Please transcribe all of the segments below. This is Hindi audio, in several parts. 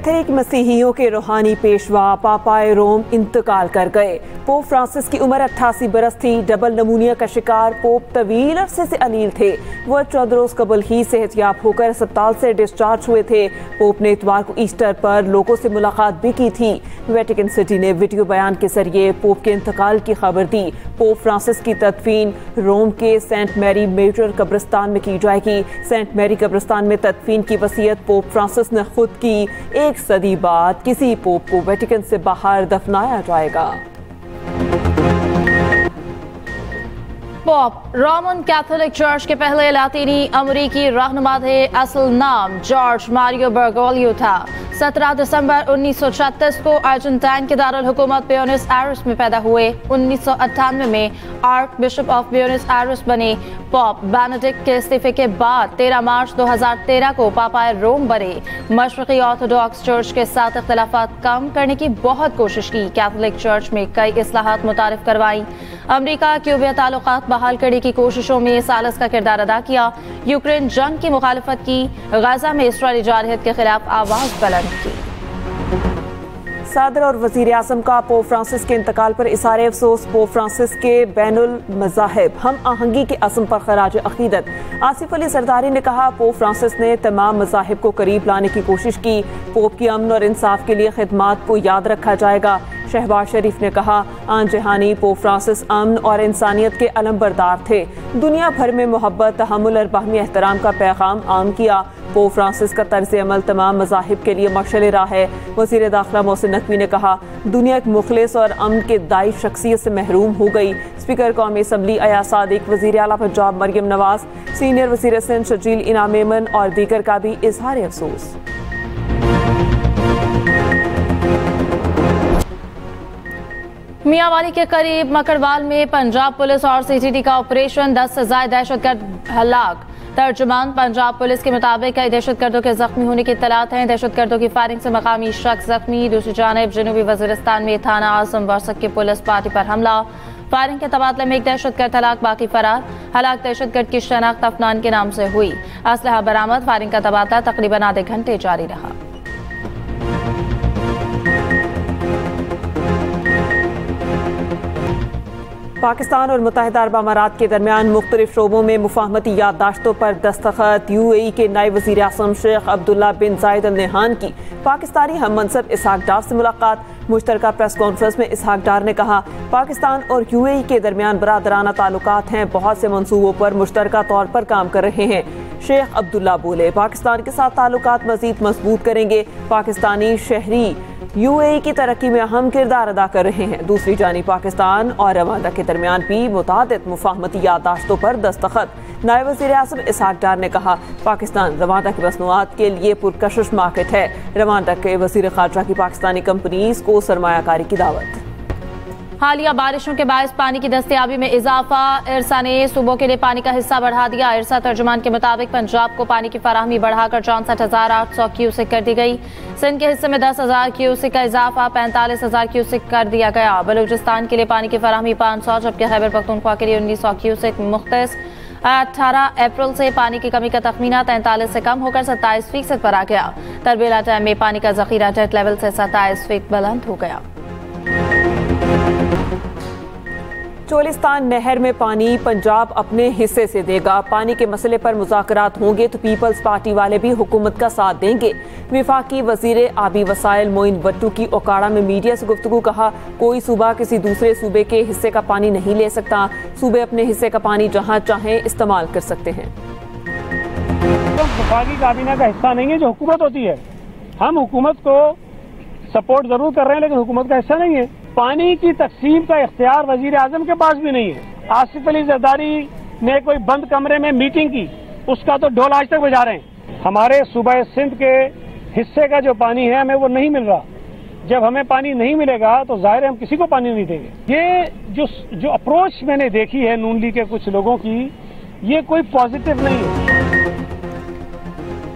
कैथोलिक मसीहियों के रूहानी पेशवा पापाए रोम इंतकाल कर गए। पोप फ्रांसिस की उम्र 88 बरस थी। डबल नमूनिया का शिकार पोप तवील अरसे से अलील थे। वह 14 रोज कबल ही सेहतयाब होकर अस्पताल से डिस्चार्ज हुए थे। पोप ने इतवार को ईस्टर पर लोगों से मुलाकात भी की थी। वेटिकन सिटी ने वीडियो बयान के जरिए पोप के इंतकाल की खबर दी। पोप फ्रांसिस की तदफीन रोम के सेंट मैरी मेजर कब्रिस्तान में की जाएगी। सेंट मैरी कब्रिस्तान में तदफीन की वसीयत पोप फ्रांसिस ने खुद की। 1 सदी बाद किसी पोप को वेटिकन से बाहर दफनाया जाएगा। पोप रोमन कैथोलिक चर्च के पहले लातीनी अमरीकी रहनुमा थे। असल नाम जॉर्ज मारियो बर्गोलियो था। 17 दिसंबर 1936 को अर्जेंटाइन के दारुल हुकूमत ब्यूनस आयर्स में पैदा हुए। 1998 में arc bishop of Buenos Aires बने। पोप बेनेडिक्ट के इस्तीफे के बाद 13 मार्च 2013 को पापाए रोम बने। मशरकी ऑर्थोडॉक्स चर्च के साथ इख्तिलाफात कम करने की बहुत कोशिश की। कैथोलिक चर्च में कई इस्लाहात मुतारिफ करवाई। अमरीका क्यूबा ताल्लुकात बहाल करने की कोशिशों में सालस का किरदार अदा किया। यूक्रेन जंग की मुखालफत की। गाजा में इस्राएली जारहियत के खिलाफ आवाज बुलंद की। सदर और वजीर आजम का पोप फ्रांसिस के इंतकाल पर इज़हार अफसोस। पोप फ्रांसिस के बैनुल मज़ाहिब हम आहंगी के अज़्म पर खराज अकीदत। आसिफ अली सरदारी ने कहा पोप फ्रांसिस ने तमाम मज़ाहिब को करीब लाने की कोशिश की। पोप की अमन और इंसाफ के लिए खिदमात को याद रखा जाएगा। शहबाज शरीफ ने कहा आन जहानी पोप फ्रांसिस अमन और इंसानियत के अलमबरदार थे। दुनिया भर में मोहब्बत, तहम्मुल और बाहमी एहतराम का पैगाम आम किया। पोप फ्रांसिस का तर्ज अमल तमाम मज़ाहिब के लिए मशअल राह है। वज़ीर दाखिला मोहसिन नकवी ने कहा दुनिया एक मुखलिस और अमन के दाई शख्सियत से महरूम हो गई। स्पीकर कौमी असम्बली अया सादिक, वज़ीर आला पंजाब मरियम नवाज, सीनियर वज़ीर सिंध शजील इनाम मेमन और दीगर का भी इज़हार अफसोस। मियांवाली के करीब मकड़वाल में पंजाब पुलिस और सीटीटी का ऑपरेशन। 10 से ज़ायद दहशतगर्द हलाक। तर्जुमान पंजाब पुलिस के मुताबिक कई दहशतगर्दों के जख्मी होने की इत्तलात हैं। दहशतगर्दों की फायरिंग से मकामी शख्स जख्मी। दूसरी जानिब जनूबी वज़ीरिस्तान में थाना आज़म वर्सक की पुलिस पार्टी पर हमला। फायरिंग के तबादले में एक दहशतगर्द हलाक, बाकी फरार। हलाक दहशतगर्द की शनाख्त अफनान के नाम से हुई। असलहा बरामद। फायरिंग का तबादला तकरीबन आधे घंटे जारी रहा। पाकिस्तान और मुत्तहिदा अरब अमारात के दरमियान मुख्तलिफ शोबों में मुफाहमती याददाश्तों पर दस्तखत। UAE के नायब वज़ीर आज़म शेख अब्दुल्ला बिन जायद अल नहान की पाकिस्तानी हम मनसब इसहाक डार से मुलाकात। मुश्तरका प्रेस कॉन्फ्रेंस में इसहाक डार ने कहा पाकिस्तान और UAE के दरमियान बरादराना ताल्लुकात हैं। बहुत से मंसूबों पर मुश्तरका तौर पर काम कर रहे हैं। शेख अब्दुल्ला बोले पाकिस्तान के साथ ताल्लुकात मज़ीद मजबूत करेंगे। पाकिस्तानी शहरी UAE की तरक्की में अहम किरदार अदा कर रहे हैं। दूसरी जानिब पाकिस्तान और रवांडा के दरमियान भी मुतादिद मुफाहमती याददाश्तों पर दस्तखत। नायब वज़ीर आज़म इसहाक डार ने कहा पाकिस्तान रवांडा की मसनूआत के लिए पुरकशिश मार्केट है। रवांडा के वज़ीर ख़ारजा की पाकिस्तानी कंपनीज को सरमायाकारी की दावत। हालिया बारिशों के बायस पानी की दस्तयाबी में इजाफा। इरसा ने सूबों के लिए पानी का हिस्सा बढ़ा दिया। इरसा तर्जुमान के मुताबिक पंजाब को पानी की फराहमी बढ़ाकर 64,800 क्यूसेक कर दी गई। सिंध के हिस्से में 10,000 क्यूसेक का इजाफा 45,000 क्यूसेक कर दिया गया। बलूचिस्तान के लिए पानी की फराहमी 500 जबकि खैबर पख्तूनख्वा के लिए 1900 क्यूसेक मुख्तस। 18 अप्रैल से पानी की कमी का तखमीना 43 से कम होकर 27% पर आ गया। तरबेला डैम में पानी का जखीरा जेट लेवल से 27 फीट बुलंद हो गया। चोलिस्तान नहर में पानी पंजाब अपने हिस्से से देगा। पानी के मसले पर मुज़ाकरात होंगे तो पीपल्स पार्टी वाले भी हुकूमत का साथ देंगे। विफाकी वज़ीर आबी वसाइल मोइन वट्टू की ओकाड़ा में मीडिया से गुफ्तगू कहा कोई सूबा किसी दूसरे सूबे के हिस्से का पानी नहीं ले सकता। सूबे अपने हिस्से का पानी जहाँ चाहें इस्तेमाल कर सकते हैं। तो विफाकी काबीना का हिस्सा नहीं है जो हुकूमत होती है। हम हुकूमत को सपोर्ट जरूर कर रहे हैं लेकिन हुकूमत का हिस्सा नहीं है। पानी की तकसीम का इख्तियार वजीर आजम के पास भी नहीं है। आसिफ अली जरदारी ने कोई बंद कमरे में मीटिंग की, उसका तो ढोल आज तक बजा रहे हैं। हमारे सूबा सिंध के हिस्से का जो पानी है हमें वो नहीं मिल रहा। जब हमें पानी नहीं मिलेगा तो जाहिर है हम किसी को पानी नहीं देंगे। ये जो अप्रोच मैंने देखी है नून लीग के कुछ लोगों की, ये कोई पॉजिटिव नहीं है।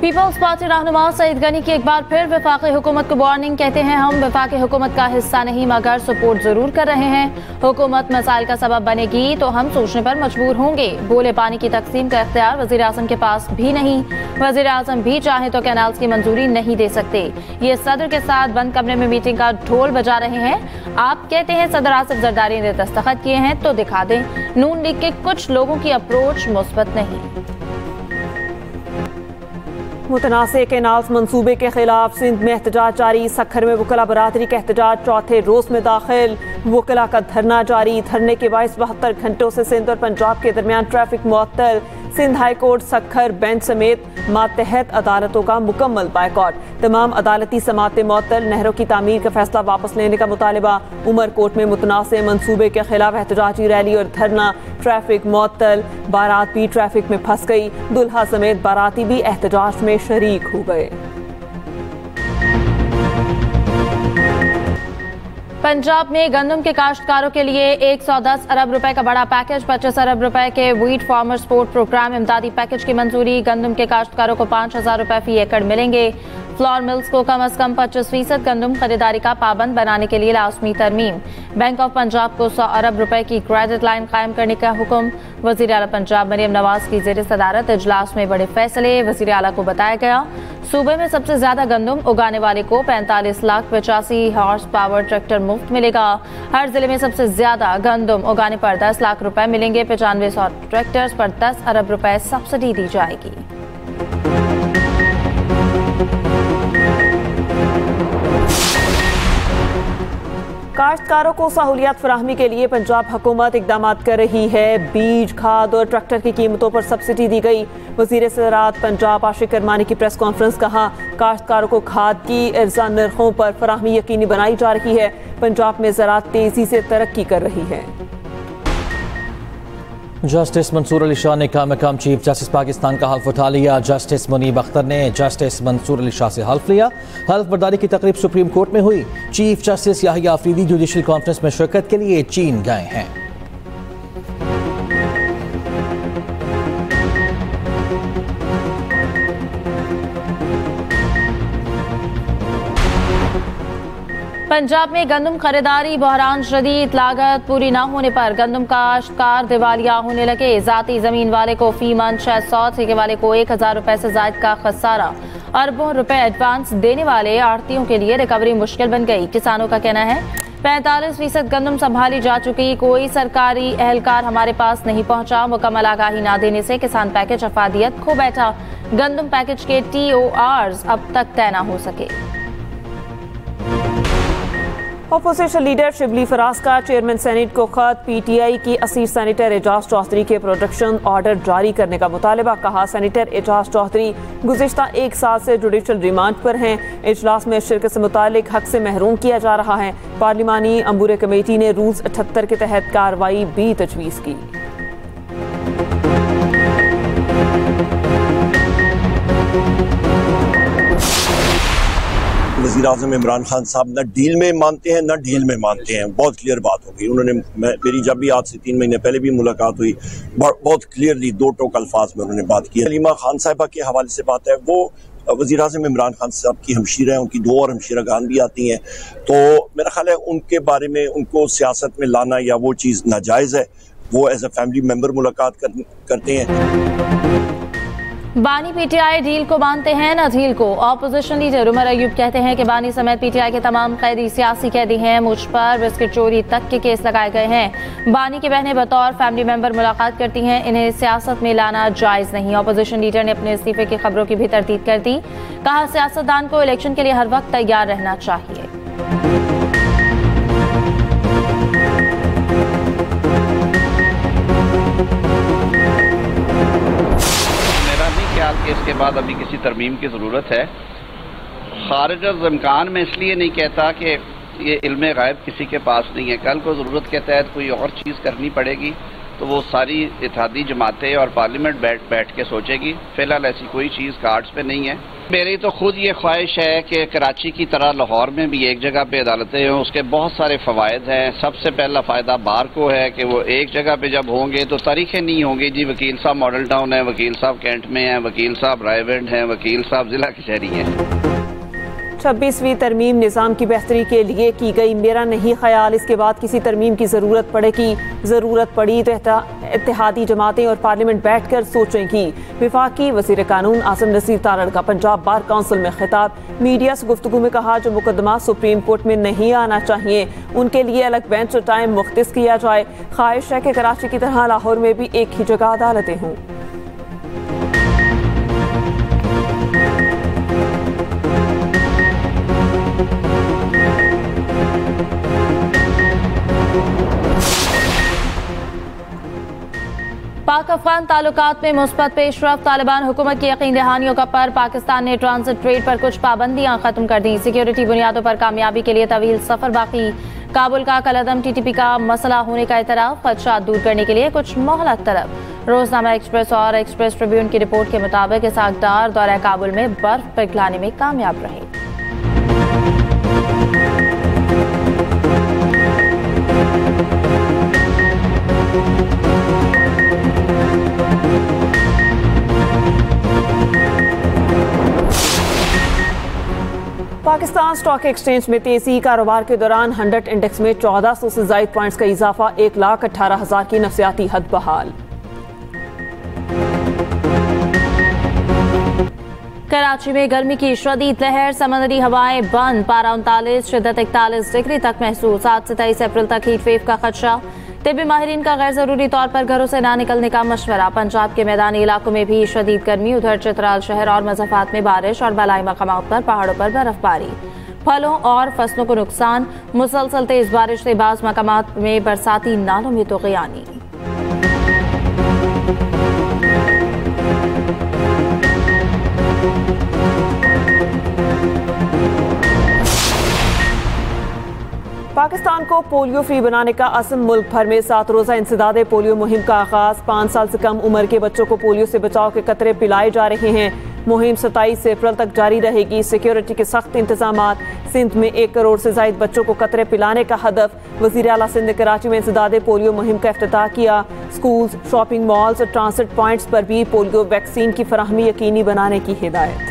पीपल्स पार्टी रहनुमा सईद गनी की एक बार फिर वफाकी हुकूमत को वार्निंग। कहते हैं हम वफाकी हुकूमत का हिस्सा नहीं मगर सपोर्ट जरूर कर रहे हैं। हुकूमत मसाइल का सबब बनेगी तो हम सोचने पर मजबूर होंगे। बोले पानी की तकसीम का इख्तियार वजीर आजम के पास भी नहीं। वजीर आजम भी चाहे तो कैनाल्स की मंजूरी नहीं दे सकते। ये सदर के साथ बंद कमरे में मीटिंग का ढोल बजा रहे हैं। आप कहते हैं सदर आसिफ जरदारी ने दस्तखत किए हैं तो दिखा दें। नून लीग के कुछ लोगों की अप्रोच मुस्बत नहीं। मुतनाज़ कैनाल्स मंसूबे के खिलाफ सिंध में एहतजाज जारी। सखर में वकला बरादरी का एहतजाज चौथे रोज में दाखिल। वकला का धरना जारी। धरने के 72 घंटों से सिंध और पंजाब के दरमियान ट्रैफिक मुअत्तल। Sindh high court Sukkur bench समेत मातहत अदालतों का मुकम्मल बायकॉट। तमाम अदालती समातें मुअत्तल। नहरों की तामीर का फैसला वापस लेने का मुतालबा। उमरकोट में मुतनाज़ मंसूबे के खिलाफ एहतजाजी रैली और धरना। ट्रैफिक मुअत्तल। बारात भी ट्रैफिक में फंस गई। दुल्हा समेत बाराती भी एहतजाज में शरीक हो गए। पंजाब में गंदम के काश्तकारों के लिए 110 अरब रुपए का बड़ा पैकेज। 25 अरब रुपए के व्हीट फार्मर सपोर्ट प्रोग्राम इमदादी पैकेज की मंजूरी। गंदम के काश्तकारों को 5000 रुपए फी एकड़ मिलेंगे। फ्लोर मिल्स को कम अज कम 25% गंदम खरीदारी का पाबंद बनाने के लिए लाजमी तरमीम। बैंक ऑफ पंजाब को 100 अरब रुपए की क्रेडिट लाइन कायम करने का हुक्म। वजीर आला पंजाब मरियम नवाज की जेर सदारत इजलास में बड़े फैसले। वजीर आला को बताया गया सूबे में सबसे ज्यादा गंदम उगाने वाले को 45,85,000 हॉर्स पावर ट्रैक्टर मुफ्त मिलेगा। हर जिले में सबसे ज्यादा गंदम उगाने पर 10 लाख रुपए मिलेंगे। 9500 ट्रैक्टर्स पर 10 अरब रुपए सब्सिडी दी जाएगी। काश्तकारों को सहूलियत फराहमी के लिए पंजाब हुकूमत इकदाम कर रही है। बीज, खाद और ट्रैक्टर की कीमतों पर सब्सिडी दी गई। वजीर ज़राअत पंजाब आशिक करमानी की प्रेस कॉन्फ्रेंस। कहा काश्तकारों को खाद की अर्जा नरखों पर फराहमी यकीनी बनाई जा रही है। पंजाब में ज़राअत तेजी से तरक्की कर रही है। जस्टिस मंसूर अली शाह ने काम चीफ जस्टिस पाकिस्तान का हल्फ उठा लिया। जस्टिस मुनीब अख्तर ने जस्टिस मंसूर अली शाह से हल्फ लिया। हल्फ बर्दारी की तकरीब सुप्रीम कोर्ट में हुई। Chief justice Yahya Afridi judicial conference में शिरकत के लिए चीन गए हैं। पंजाब में गंदम खरीदारी बहरान शदीद। लागत पूरी न होने पर गंदम काश्तकार दिवालिया होने लगे। जाती जमीन वाले को फी मन 600, ठेके वाले को 1000 रुपए से जायद का खसारा। अरबों रुपए एडवांस देने वाले आड़तियों के लिए रिकवरी मुश्किल बन गई। किसानों का कहना है 45% गंदम संभाली जा चुकी। कोई सरकारी एहलकार हमारे पास नहीं पहुंचा। मुकम्मल आगाही न देने से किसान पैकेज अफादियत खो बैठा। गंदम पैकेज के TORs अब तक तय न हो सके। अपोजिशन लीडर शिबली फराज का चेयरमैन सेनेट को खत। PTI की असीर सेनेटर एजाज चौधरी के प्रोडक्शन ऑर्डर जारी करने का मुतालबा। कहा सेनेटर एजाज चौधरी गुज़िश्ता 1 साल से जुडिशल रिमांड पर हैं। इजलास में शिरकत से मुतालिक हक से महरूम किया जा रहा है। पार्लिमानी अमूर कमेटी ने रूल्स 78 के तहत कार्रवाई भी तजवीज़ की। वज़ीर आज़म इमरान खान साहब न डील में मानते हैं न ढील में मानते हैं। बहुत क्लियर बात हो गई। उन्होंने मेरी जब भी आज से 3 महीने पहले भी मुलाकात हुई, बहुत क्लियरली 2 टोक अल्फाज में उन्होंने बात की। सलीमा खान साहिबा के हवाले से बात है, वो वज़ीर आज़म इमरान खान साहब की हमशीरा है। उनकी 2 और हमशीरा गान भी आती हैं। तो मेरा ख्याल है उनके बारे में उनको सियासत में लाना या वो चीज़ नाजायज़ है। वो एज ए फैमिली मेम्बर मुलाकात करते हैं। बानी PTI डील को मानते हैं न डील को। ऑपोजिशन लीडर उमर अयूब कहते हैं कि बानी समेत PTI के तमाम कैदी सियासी कैदी हैं। मुझ पर बिस्किट चोरी तक के केस लगाए गए हैं। बानी की बहनें बतौर फैमिली मेंबर मुलाकात करती हैं। इन्हें सियासत में लाना जायज नहीं। ऑपोजिशन लीडर ने अपने इस्तीफे की खबरों की भी तरदीद कर दी। कहा सियासतदान को इलेक्शन के लिए हर वक्त तैयार रहना चाहिए। कि इसके बाद अभी किसी तरमीम की ज़रूरत है। खारिज इम्कान में इसलिए नहीं कहता कि ये इल्मे गायब किसी के पास नहीं है। कल को ज़रूरत के तहत कोई और चीज़ करनी पड़ेगी तो वो सारी इत्तेहादी जमातें और पार्लियामेंट बैठ के सोचेगी। फिलहाल ऐसी कोई चीज़ कार्ड्स पे नहीं है। मेरी तो खुद ये ख्वाहिश है कि कराची की तरह लाहौर में भी एक जगह पे अदालतें हों। उसके बहुत सारे फ़वायद हैं। सबसे पहला फ़ायदा बार को है कि वो एक जगह पे जब होंगे तो तारीखें नहीं होंगी जी वकील साहब मॉडल टाउन है, वकील साहब कैंट में है, वकील साहब रायवेंड है, वकील साहब जिला कचहरी है। 26वीं तरमीम निज़ाम की बेहतरी के लिए की गई, मेरा नहीं ख्याल इसके बाद किसी तरमीम की ज़रूरत पड़ेगी। ज़रूरत पड़ी तो इत्तेहादी जमातें और पार्लियामेंट बैठ कर सोचेंगी। वफाकी वज़ीर कानून आसिम नज़ीर तारड़ का पंजाब बार काउंसिल में खिताब। मीडिया से गुफ्तगू में कहा जो मुकदमा सुप्रीम कोर्ट में नहीं आना चाहिए उनके लिए अलग बेंच टाइम मुख्तस किया जाए। ख्वाहिश है कि कराची की तरह लाहौर में भी एक ही जगह अदालतें हों। पाक अफगान ताल्लुकात में मुस्बत पेशरफ्त। तालिबान हुकूमत की यकीन दहानियों का पर पाकिस्तान ने ट्रांजिट ट्रेड पर कुछ पाबंदियां खत्म कर दी। सिक्योरिटी बुनियादों पर कामयाबी के लिए तवील सफर बाकी। काबुल का कलअदम TTP का मसला होने का इतराफ। खदशात दूर करने के लिए कुछ मोहलत तलब। रोजनामा एक्सप्रेस और एक्सप्रेस ट्रिब्यून की रिपोर्ट के मुताबिक इसाकदार दौरा काबुल में बर्फ पिघलाने में कामयाब रहे। पाकिस्तान स्टॉक एक्सचेंज में तेजी। कारोबार के दौरान 100 इंडेक्स में 1400 से ज़ायद पॉइंट्स का इजाफा। 1,18,000 की नफसियाती हद बहाल। कराची में गर्मी की शदीद लहर। समंदरी हवाएं बंद। पारा 39, शिद्दत 41 डिग्री तक महसूस। 8 से 23 अप्रैल तक हीट वेव का खदशा। तिब्बी माहिरीन का गैर जरूरी तौर पर घरों से ना निकलने का मशवरा। पंजाब के मैदानी इलाकों में भी शदीद गर्मी। उधर चित्राल शहर और मज़ाफात में बारिश और बलाई मकामात पर पहाड़ों पर बर्फबारी। फलों और फसलों को नुकसान। मुसलसल तेज बारिश से बाज़ मकामात में बरसाती नालों में तुग़यानी। पाकिस्तान को पोलियो फ्री बनाने का असम। मुल्क भर में 7 रोज़ा इंसदादे पोलियो मुहिम का आगाज। 5 साल से कम उम्र के बच्चों को पोलियो से बचाव के कतरे पिलाए जा रहे हैं। मुहिम 27 अप्रैल तक जारी रहेगी। सिक्योरिटी के सख्त इंतजामात। सिंध में 1 करोड़ से ज़ायद बच्चों को कतरे पिलाने का हदफ। वज़ीर आला सिंध ने कराची में इंसदादे पोलियो मुहिम का इफ्तिताह किया। स्कूल्स, शॉपिंग मॉल्स और ट्रांसिट पॉइंट्स पर भी पोलियो वैक्सीन की फराहमी यकीनी बनाने की हिदायत।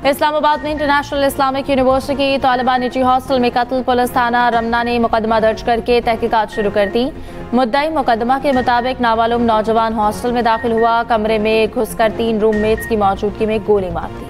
इस्लामाबाद में इंटरनेशनल इस्लामिक यूनिवर्सिटी की तालिबान निजी हॉस्टल में कत्ल। पुलिस थाना रमना ने मुकदमा दर्ज करके तहकीकात शुरू कर दी। मुद्दाई मुकदमा के मुताबिक नामालूम नौजवान हॉस्टल में दाखिल हुआ। कमरे में घुसकर 3 रूममेट्स की मौजूदगी में गोली मार दी।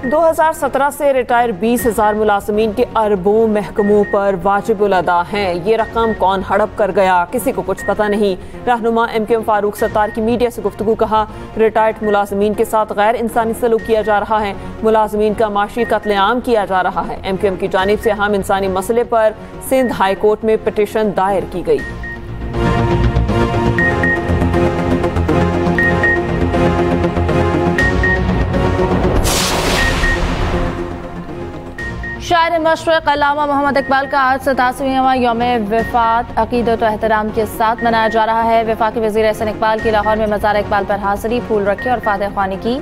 दो 2017 से रिटायर 20,000 मुलाजमीन के अरबों महकमों पर वाजिबुल अदा हैं। ये रकम कौन हड़प कर गया किसी को कुछ पता नहीं। रहनुमा MQM फारूक सत्तार की मीडिया से गुफ्तगू। कहा रिटायर्ड मुलाजमीन के साथ गैर इंसानी सलूक किया जा रहा है। मुलाजमीन का माशी कत्लेआम किया जा रहा है। MQM की जानिब से अहम इंसानी मसले पर सिंध हाई कोर्ट में पिटीशन दायर की गई। शायर मशरक़ अल्लामा मोहम्मद इकबाल का आज 87वां यौम वफ़ात अक़ीदत व एहतराम के साथ मनाया जा रहा है। वफाकी वज़ीर एहसन इकबाल की लाहौर में मज़ार इकबाल पर हाज़िरी, फूल रखे और फातिहा ख्वानी की।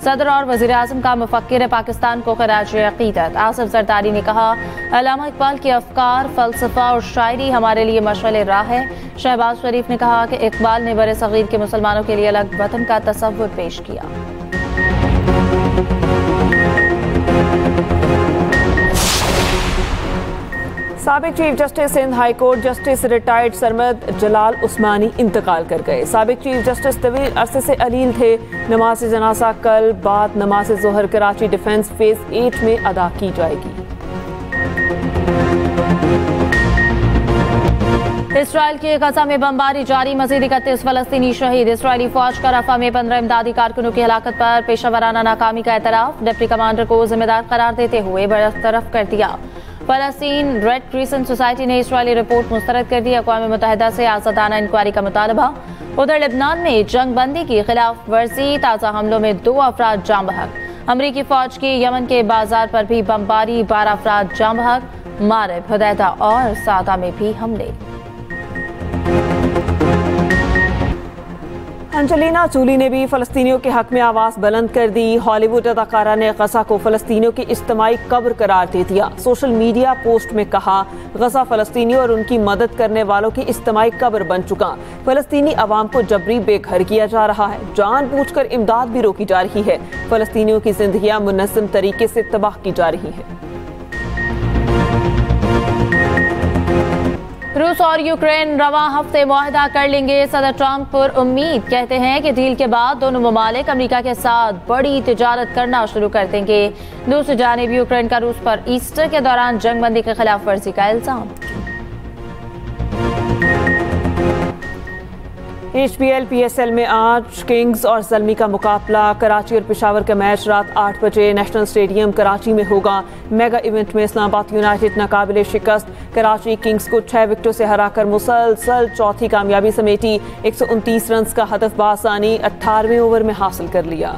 सदर और वज़ीर आज़म का मुफ़क्किर पाकिस्तान को ख़राज अक़ीदत। आसिफ ज़रदारी ने कहा अल्लामा इकबाल के अफ़कार, फ़लसफ़ा और शायरी हमारे लिए मशअल राह है। शहबाज शरीफ ने कहा कि इकबाल ने बरे सग़ीर के मुसलमानों के लिए अलग वतन का तसव्वुर पेश किया। साबिक chief justice Sindh high court justice retired Sarmad Jalal Usmani इंतकाल कर गए। साबिक चीफ जस्टिस तवील अरसे से अलील थे। नमाज जनाजा कल बाद नमाज ज़ोहर कराची डिफेंस फेज 8 में अदा की जाएगी। इसराइल की गजा में बमबारी जारी, मजीद 31 फलस्तीनी शहीद। इसराइली फौज का रफा में 15 इमदादी कारकुनों की हलाकत पर पेशावराना नाकामी का एतराफ। डिप्टी कमांडर को जिम्मेदार करार देते हुए बरतरफ कर दिया। फलस्तीन रेड क्रिसेंट सोसाइटी ने इसराइली रिपोर्ट मुस्तरद कर दी। अक़वाम मुत्तहिदा से आज़ादाना इंक्वायरी का मुतालबा। उधर लेबनान में जंग बंदी की खिलाफ वर्जी, ताज़ा हमलों में 2 अफराद जाँ बहक। अमरीकी फौज की यमन के बाजार पर भी बमबारी, 12 अफराद जाँ बहक। मारिब, हुदैदा और सादा में भी हमले। एंजेलिना जोली ने भी फलस्तीनियों के हक में आवाज़ बुलंद कर दी। हॉलीवुड अदाकारा ने गजा को फलस्तीनियों की इज्तिमाई कब्र करार दे दिया। सोशल मीडिया पोस्ट में कहा, गजा फलस्तीनियों और उनकी मदद करने वालों की इज्तिमाई कब्र बन चुका। फलस्तीनी अवाम को जबरी बेघर किया जा रहा है, जानबूझकर इमदाद भी रोकी जा रही है। फलस्तीनियों की जिंदगियां मुनज़्ज़म तरीके से तबाह की जा रही हैं। रूस और यूक्रेन रवां हफ्ते मुआहदा कर लेंगे। सदर ट्रंप पर उम्मीद, कहते हैं कि डील के बाद दोनों ममालिक अमेरिका के साथ बड़ी तिजारत करना शुरू कर देंगे। दूसरी जानिब यूक्रेन का रूस पर ईस्टर के दौरान जंग बंदी की खिलाफ वर्जी का इल्जाम। HPL PSL में आज किंग्स और ज़ल्मी का मुकाबला। कराची और पेशावर का मैच रात 8 बजे नेशनल स्टेडियम कराची में होगा। मेगा इवेंट में इस्लामाबाद यूनाइटेड नाकाबिले शिकस्त। कराची किंग्स को 6 विकेटों से हराकर मुसलसल चौथी कामयाबी समेटी। 129 रन का हदफ बासानी 18वें ओवर में हासिल कर लिया।